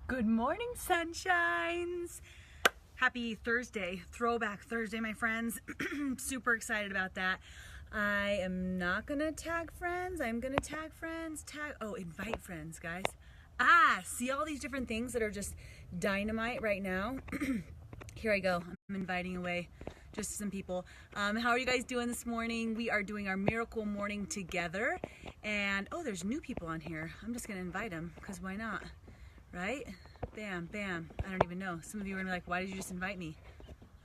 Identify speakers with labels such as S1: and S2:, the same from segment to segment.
S1: Good morning, sunshines. Happy Thursday, throwback Thursday, my friends. Super excited about that. I am not gonna tag friends. I'm gonna tag friends. Invite friends, guys. See all these different things that are just dynamite right now. Here I go. I'm inviting away just some people. How are you guys doing this morning? We are doing our miracle morning together. And there's new people on here. I'm just gonna invite them because why not? Right? Bam, bam. I don't even know. Some of you are gonna be like, why did you just invite me?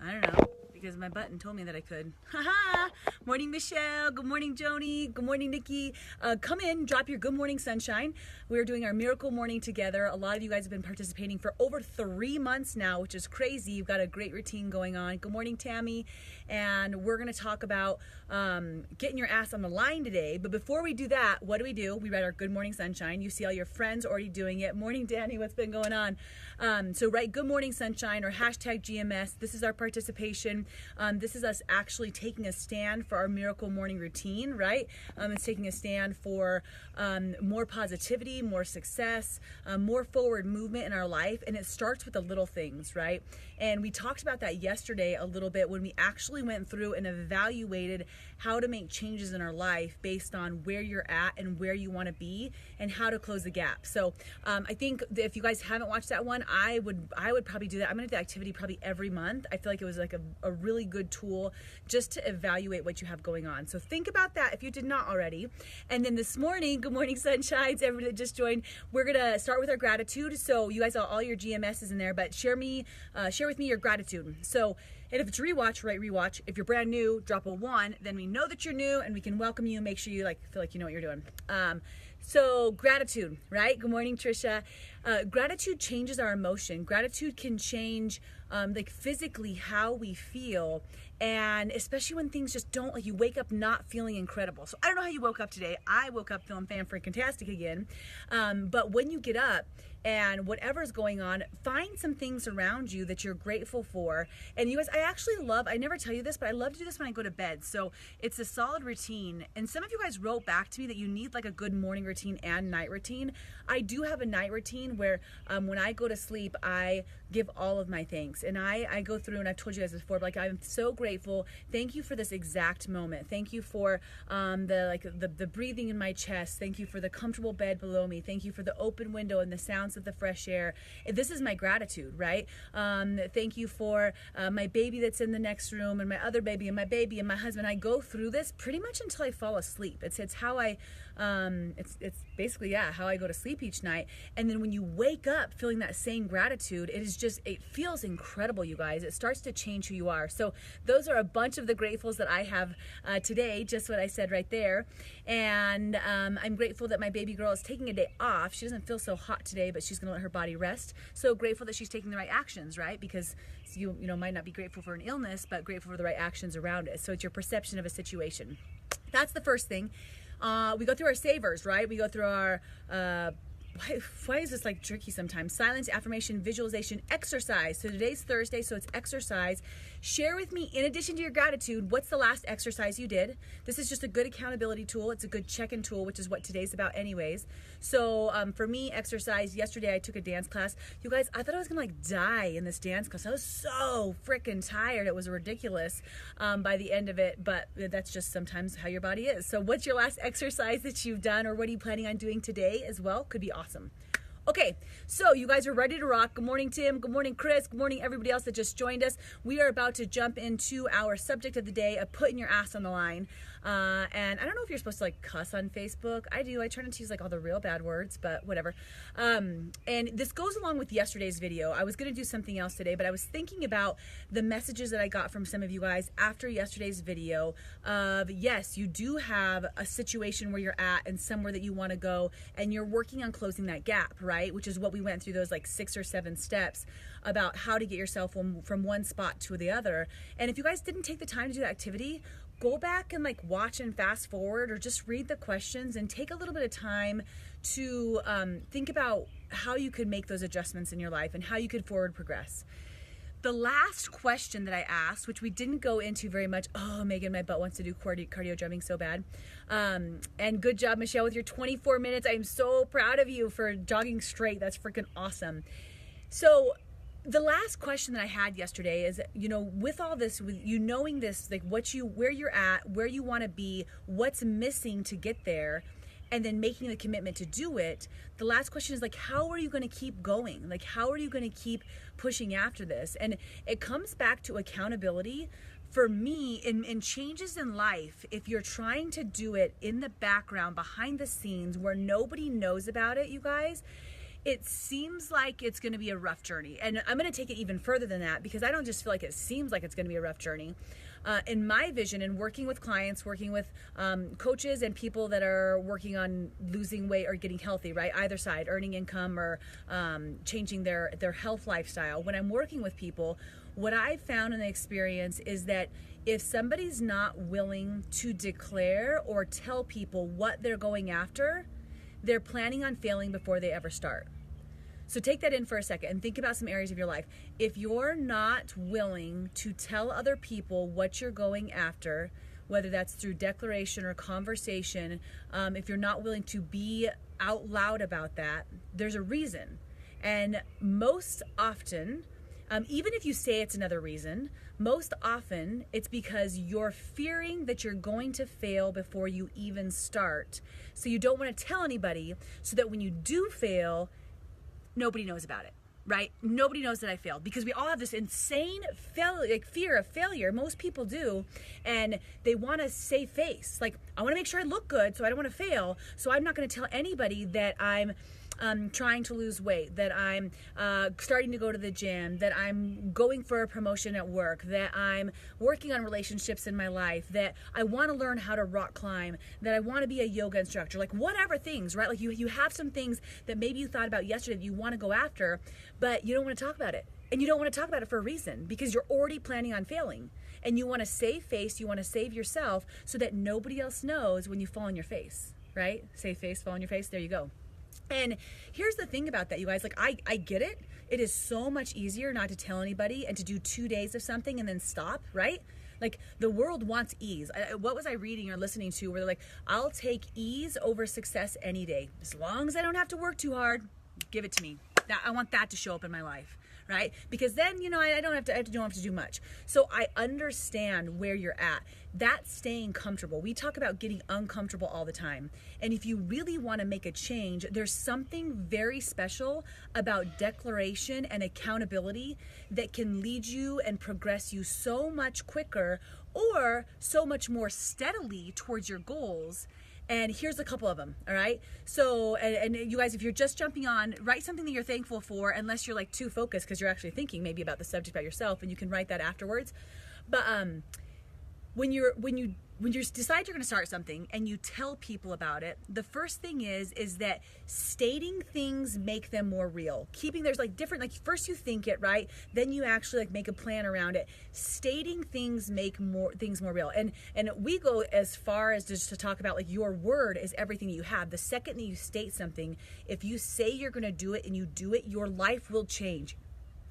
S1: I don't know. Because my button told me that I could. Haha! Morning, Michelle. Good morning, Joni. Good morning, Nikki. Come in, drop your good morning, sunshine. We're doing our miracle morning together. A lot of you guys have been participating for over 3 months now, which is crazy. You've got a great routine going on. Good morning, Tammy. And we're going to talk about getting your ass on the line today. But before we do that, what do? We write our good morning, sunshine. You see all your friends already doing it. Morning, Danny. What's been going on? So write good morning, sunshine or hashtag GMS. This is our participation. This is us actually taking a stand for our miracle morning routine, right? It's taking a stand for more positivity, more success, more forward movement in our life. And it starts with the little things, right? And we talked about that yesterday a little bit when we actually went through and evaluated how to make changes in our life based on where you're at and where you want to be and how to close the gap. So I think that if you guys haven't watched that one, I would probably do that. I'm going to do the activity probably every month. I feel like it was like a really good tool just to evaluate what you have going on. So think about that if you did not already. And then this morning, good morning, sunshines, everybody that just joined. We're going to start with our gratitude. So you guys, all your GMS is in there, but share with me your gratitude. So, and if it's rewatch, write rewatch. If you're brand new, drop a 1. Then we know that you're new and we can welcome you. Make sure you feel like you know what you're doing. So gratitude, right? Good morning, Trisha. Gratitude changes our emotion. Gratitude can change physically how we feel, and especially when things just don't, like you wake up not feeling incredible. So I don't know how you woke up today. I woke up feeling fan-freaking-tastic again. But when you get up and whatever's going on, find some things around you that you're grateful for. And you guys, I never tell you this, but I love to do this when I go to bed. So it's a solid routine. And some of you guys wrote back to me that you need like a good morning routine and night routine. I do have a night routine where when I go to sleep, I give all of my thanks. And I go through, and I've told you guys before, but I'm so grateful. Thank you for this exact moment. Thank you for the breathing in my chest. Thank you for the comfortable bed below me. Thank you for the open window and the sounds of the fresh air. This is my gratitude, right? Thank you for my baby that's in the next room, and my other baby, and my baby, and my husband. I go through this pretty much until I fall asleep. It's how it's basically how I go to sleep each night. And then when you wake up feeling that same gratitude, it feels incredible, you guys. It starts to change who you are. So those are a bunch of the gratefuls that I have today, just what I said right there. And I'm grateful that my baby girl is taking a day off. She doesn't feel so hot today, but she's gonna let her body rest. So grateful that she's taking the right actions, right? Because you might not be grateful for an illness, but grateful for the right actions around it. So it's your perception of a situation. That's the first thing. We go through our savers, right? We go through our why is this like tricky sometimes? Silence, affirmation, visualization, exercise. So today's Thursday, so it's exercise. Share with me, in addition to your gratitude, what's the last exercise you did? This is just a good accountability tool. It's a good check-in tool, which is what today's about anyways. So for me, exercise, yesterday I took a dance class. You guys, I thought I was gonna die in this dance class. I was so freaking tired. It was ridiculous by the end of it, but that's just sometimes how your body is. So what's your last exercise that you've done, or what are you planning on doing today as well? Could be awesome. Okay, so you guys are ready to rock. Good morning, Tim. Good morning, Chris. Good morning, everybody else that just joined us. We are about to jump into our subject of the day of putting your ass on the line. And I don't know if you're supposed to cuss on Facebook. I do. I try not to use all the real bad words, but whatever. And this goes along with yesterday's video. I was going to do something else today, but I was thinking about the messages that I got from some of you guys after yesterday's video of, yes, you do have a situation where you're at and somewhere that you want to go, and you're working on closing that gap, right? Which is what we went through, those 6 or 7 steps about how to get yourself from one spot to the other. And if you guys didn't take the time to do that activity, go back and watch and fast forward, or just read the questions and take a little bit of time to think about how you could make those adjustments in your life and how you could forward progress. The last question that I asked, which we didn't go into very much, oh, Megan, my butt wants to do cardio jumping so bad. And good job, Michelle, with your 24 minutes. I'm so proud of you for jogging straight. That's freaking awesome. So the last question that I had yesterday is, with all this, with you knowing this, like where you're at, where you want to be, what's missing to get there, and then making the commitment to do it. The last question is like, how are you going to keep going? Like, how are you going to keep pushing after this? And it comes back to accountability. For me, in changes in life, if you're trying to do it in the background, behind the scenes, where nobody knows about it, you guys, it seems like it's going to be a rough journey. And I'm going to take it even further than that, because I don't just feel like it seems like it's going to be a rough journey. In my vision, and working with clients, working with coaches and people that are working on losing weight or getting healthy, right? Either side, earning income or changing their health lifestyle. When I'm working with people, what I've found in the experience is that if somebody's not willing to declare or tell people what they're going after, they're planning on failing before they ever start. So take that in for a second and think about some areas of your life. If you're not willing to tell other people what you're going after, whether that's through declaration or conversation, if you're not willing to be out loud about that, there's a reason. And most often, even if you say it's another reason, most often it's because you're fearing that you're going to fail before you even start. So you don't want to tell anybody, so that when you do fail, nobody knows about it, right? Nobody knows that I failed, because we all have this insane fear of failure. Most people do, and they want to save face. Like, I want to make sure I look good, so I don't want to fail. So I'm not going to tell anybody that I'm trying to lose weight, that I'm starting to go to the gym, that I'm going for a promotion at work, that I'm working on relationships in my life, that I want to learn how to rock climb, that I want to be a yoga instructor, like whatever things, right? Like you have some things that maybe you thought about yesterday that you want to go after, but you don't want to talk about it. And you don't want to talk about it for a reason, because you're already planning on failing. And you want to save face, you want to save yourself, so that nobody else knows when you fall on your face, right? Save face, fall on your face, there you go. And here's the thing about that, you guys, like I get it. It is so much easier not to tell anybody and to do 2 days of something and then stop, right? Like, the world wants ease. What was I reading or listening to where they're like, I'll take ease over success any day. As long as I don't have to work too hard, give it to me. I want that to show up in my life, right? Because then, I don't have to do much. So I understand where you're at. That's staying comfortable. We talk about getting uncomfortable all the time. And if you really want to make a change, there's something very special about declaration and accountability that can lead you and progress you so much quicker, or so much more steadily towards your goals. And here's a couple of them, all right? So, and you guys, if you're just jumping on, write something that you're thankful for, unless you're like too focused because you're actually thinking maybe about the subject about yourself, and you can write that afterwards. But when you decide you're going to start something and you tell people about it, the first thing is that stating things make them more real. There's like different, like first you think it, right? Then you actually like make a plan around it. Stating things make things more real. And we go as far as just to talk about like your word is everything that you have. The second that you state something, if you say you're going to do it and you do it, your life will change.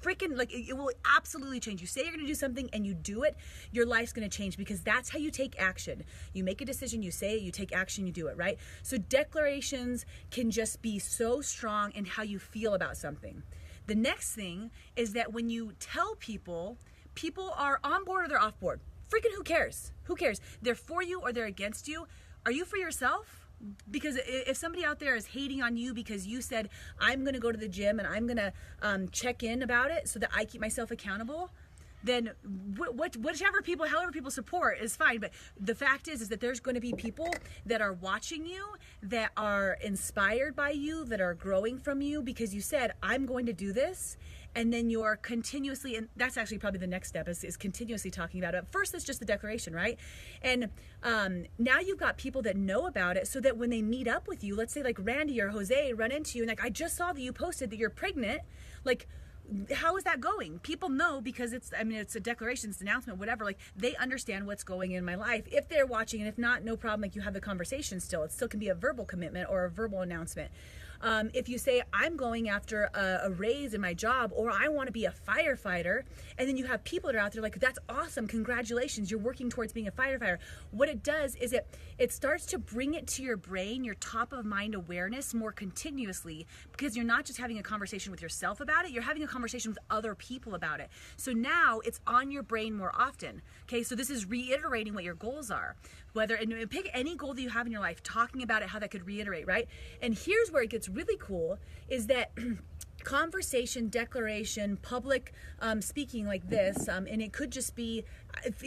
S1: Freaking, like, it will absolutely change. You say you're going to do something and you do it, your life's going to change, because that's how you take action. You make a decision, you say it, you take action, you do it, right? So declarations can just be so strong in how you feel about something. The next thing is that when you tell people, people are on board or they're off board. Freaking who cares? Who cares? They're for you or they're against you. Are you for yourself? Because if somebody out there is hating on you because you said, I'm going to go to the gym and I'm going to check in about it so that I keep myself accountable, then however people support is fine. But the fact is that there's going to be people that are watching you, that are inspired by you, that are growing from you because you said, I'm going to do this. And then you're continuously, and that's actually probably the next step is continuously talking about it. First, it's just the declaration, right? And now you've got people that know about it, so that when they meet up with you, let's say like Randy or Jose run into you and like, I just saw that you posted that you're pregnant. Like, how is that going? People know because it's a declaration, it's an announcement, whatever. Like, they understand what's going in my life. If they're watching, and if not, no problem. Like, you have the conversation still. It still can be a verbal commitment or a verbal announcement. If you say, I'm going after a raise in my job, or I want to be a firefighter, and then you have people that are out there like, that's awesome, congratulations, you're working towards being a firefighter. What it does is it starts to bring it to your brain, your top of mind awareness more continuously, because you're not just having a conversation with yourself about it, you're having a conversation with other people about it. So now it's on your brain more often. Okay, so this is reiterating what your goals are. And pick any goal that you have in your life, talking about it, how that could reiterate, right? And here's where it gets really cool, is that conversation, declaration, public speaking like this, and it could just be,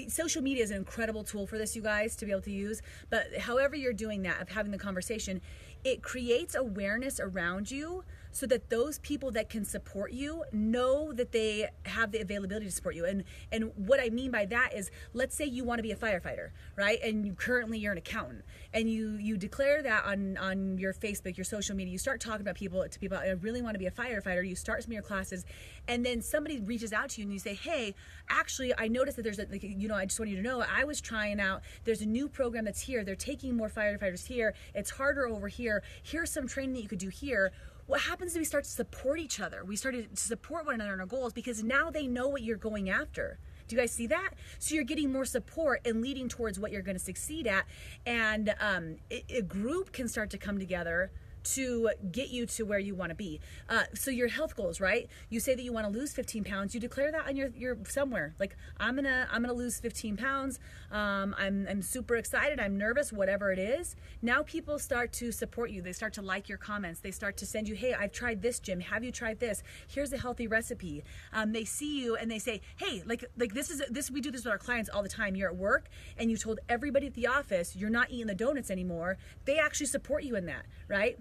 S1: social media is an incredible tool for this, you guys, to be able to use, but however you're doing that, of having the conversation, it creates awareness around you so that those people that can support you know that they have the availability to support you. And what I mean by that is, let's say you want to be a firefighter, right? And you're an accountant, and you declare that on your Facebook, your social media, you start talking about to people, I really want to be a firefighter, you start some of your classes, and then somebody reaches out to you and you say, hey, actually, I noticed that there's I just want you to know, I was trying out, there's a new program that's here, they're taking more firefighters here, it's harder over here, here's some training that you could do here. What happens is we start to support each other. We started to support one another in our goals, because now they know what you're going after. Do you guys see that? So you're getting more support and leading towards what you're going to succeed at. And a group can start to come together to get you to where you want to be. So your health goals, right? You say that you want to lose 15 pounds. You declare that on your somewhere. Like, I'm gonna lose 15 pounds. I'm super excited. I'm nervous. Whatever it is. Now people start to support you. They start to like your comments. They start to send you, hey, I've tried this, Jim. Have you tried this? Here's a healthy recipe. They see you and they say, hey, like this. We do this with our clients all the time. You're at work and you told everybody at the office you're not eating the donuts anymore. They actually support you in that, right?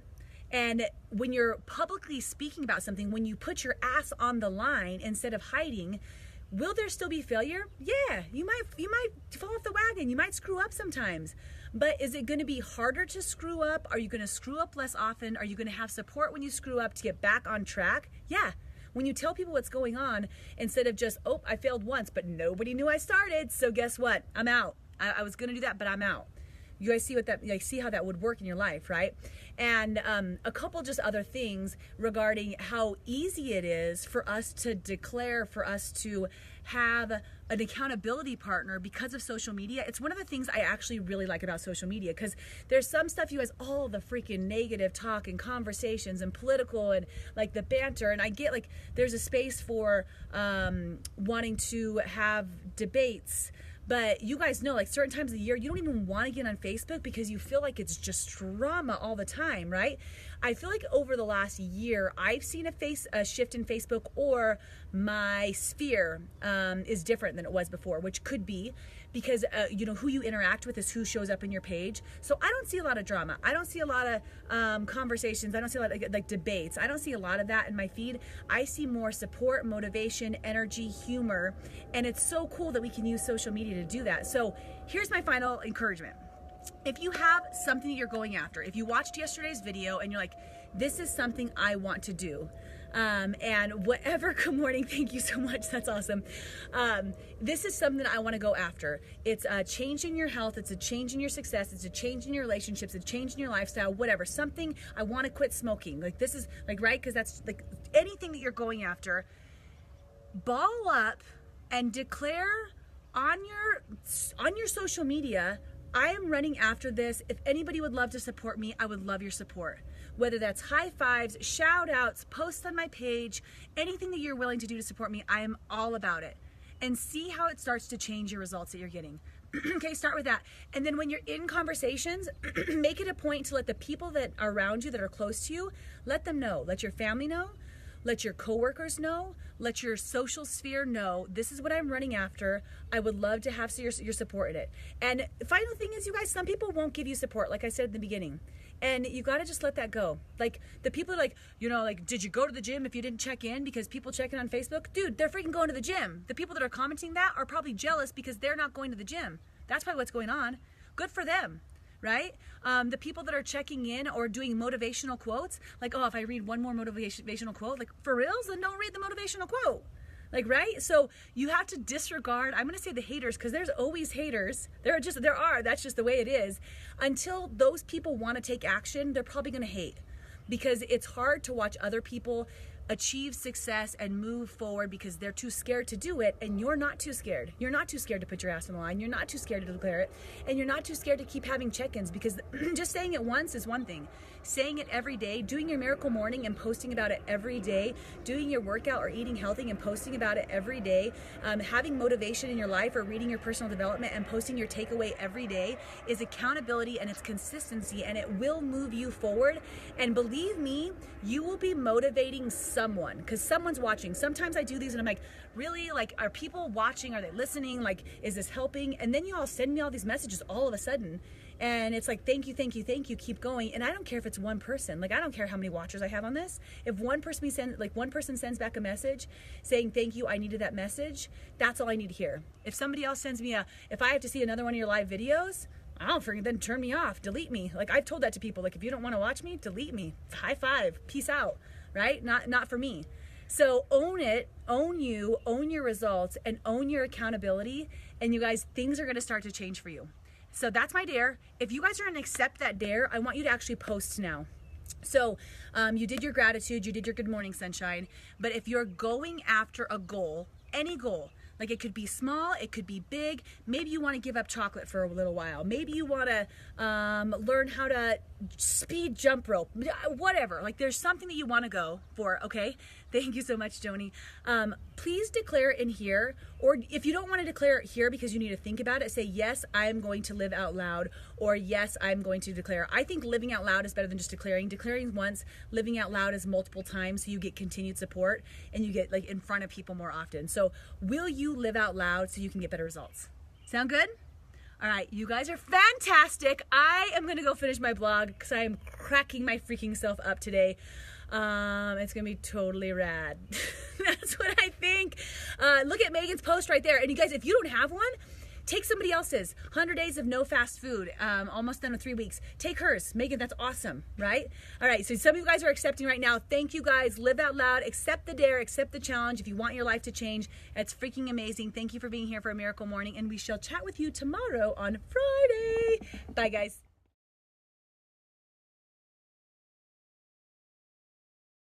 S1: And when you're publicly speaking about something, when you put your ass on the line instead of hiding, will there still be failure? Yeah, you might fall off the wagon. You might screw up sometimes. But is it going to be harder to screw up? Are you going to screw up less often? Are you going to have support when you screw up to get back on track? Yeah. When you tell people what's going on, instead of just, oh, I failed once, but nobody knew I started, so guess what? I'm out. I was going to do that, but I'm out. You guys see how that would work in your life, right? And a couple just other things regarding how easy it is for us to declare, for us to have an accountability partner because of social media. It's one of the things I actually really like about social media, because there's some stuff, you guys, all the freaking negative talk and conversations and political and like the banter, and I get like there's a space for wanting to have debates. But you guys know, like certain times of the year, you don't even want to get on Facebook because you feel like it's just drama all the time, right? I feel like over the last year, I've seen a shift in Facebook, or my sphere is different than it was before, which could be because, who you interact with is who shows up in your page. So I don't see a lot of drama. I don't see a lot of conversations. I don't see a lot of like debates. I don't see a lot of that in my feed. I see more support, motivation, energy, humor, and it's so cool that we can use social media to do that. So here's my final encouragement. If you have something that you're going after, if you watched yesterday's video and you're like, this is something I want to do, and whatever, good morning, thank you so much, that's awesome. This is something that I want to go after. It's a change in your health, it's a change in your success, it's a change in your relationships, it's a change in your lifestyle, whatever, something, I want to quit smoking. Like this is like, right, because that's like anything that you're going after, ball up and declare on your social media, I am running after this. If anybody would love to support me, I would love your support. Whether that's high fives, shout outs, posts on my page, anything that you're willing to do to support me, I am all about it. And see how it starts to change your results that you're getting. Okay, start with that. And then when you're in conversations, make it a point to let the people that are around you, that are close to you, let them know. Let your family know. Let your coworkers know. Let your social sphere know. This is what I'm running after. I would love to have your support in it. And final thing is, you guys, some people won't give you support, like I said in the beginning. And you got to just let that go. Like the people are like, did you go to the gym if you didn't check in? Because people check in on Facebook, dude, they're freaking going to the gym. The people that are commenting that are probably jealous because they're not going to the gym. That's probably what's going on. Good for them. Right? The people that are checking in or doing motivational quotes, like, oh, if I read one more motivational quote, like, for reals, then don't read the motivational quote. Like, right? So you have to disregard, I'm going to say the haters, because there's always haters. That's just the way it is. Until those people want to take action, they're probably going to hate. because it's hard to watch other people achieve success and move forward because they're too scared to do it, and you're not too scared. You're not too scared to put your ass on the line. You're not too scared to declare it, and you're not too scared to keep having check-ins, because just saying it once is one thing. Saying it every day, doing your miracle morning and posting about it every day, doing your workout or eating healthy and posting about it every day, having motivation in your life or reading your personal development and posting your takeaway every day is accountability, and it's consistency, and it will move you forward. And believe me, you will be motivating someone, because someone's watching. Sometimes I do these and I'm like, really? Like, are people watching? Are they listening? Like, is this helping? And then you all send me all these messages all of a sudden. And it's like, thank you, thank you, thank you, keep going. And I don't care if it's one person. Like, I don't care how many watchers I have on this. If one person sends back a message saying, thank you, I needed that message, that's all I need to hear. If somebody else sends me if I have to see another one of your live videos, I don't freaking, then turn me off, delete me. Like, I've told that to people, like, if you don't want to watch me, delete me. High five, peace out, right? Not for me. So own it, own you, own your results, and own your accountability. And you guys, things are going to start to change for you. So that's my dare. If you guys are going to accept that dare, I want you to actually post now. So you did your gratitude, you did your good morning sunshine, but if you're going after a goal, any goal, like it could be small, it could be big. Maybe you want to give up chocolate for a little while. Maybe you want to learn how to speed jump rope, whatever. Like, there's something that you want to go for, okay? Thank you so much, Joni. Please declare it in here, or if you don't want to declare it here because you need to think about it, say, yes, I am going to live out loud, or yes, I'm going to declare. I think living out loud is better than just declaring. Declaring once, living out loud is multiple times, so you get continued support and you get like in front of people more often. So will you live out loud so you can get better results? Sound good? All right, you guys are fantastic. I am gonna go finish my blog because I am cracking my freaking self up today. It's gonna be totally rad. That's what I think. Look at Megan's post right there. And you guys, if you don't have one, take somebody else's. 100 days of no fast food, almost done in 3 weeks. Take hers. Megan, that's awesome, right? All right, so some of you guys are accepting right now. Thank you guys. Live out loud. Accept the dare. Accept the challenge. If you want your life to change, it's freaking amazing. Thank you for being here for a miracle morning, and we shall chat with you tomorrow on Friday. Bye, guys.